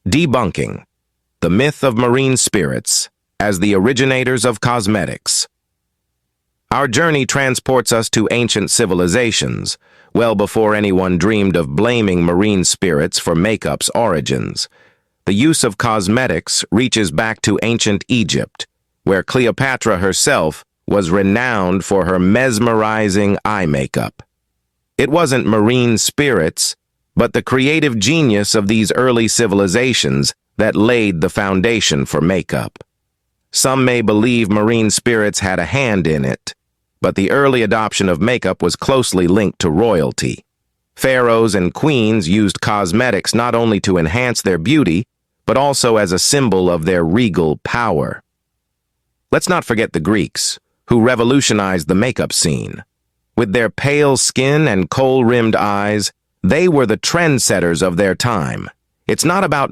Debunking, the myth of marine spirits as the originators of cosmetics. Our journey transports us to ancient civilizations, well before anyone dreamed of blaming marine spirits for makeup's origins. The use of cosmetics reaches back to ancient Egypt, where Cleopatra herself was renowned for her mesmerizing eye makeup. It wasn't marine spirits, but the creative genius of these early civilizations that laid the foundation for makeup. Some may believe marine spirits had a hand in it, but the early adoption of makeup was closely linked to royalty. Pharaohs and queens used cosmetics not only to enhance their beauty, but also as a symbol of their regal power. Let's not forget the Greeks, who revolutionized the makeup scene. With their pale skin and kohl-rimmed eyes, they were the trendsetters of their time. It's not about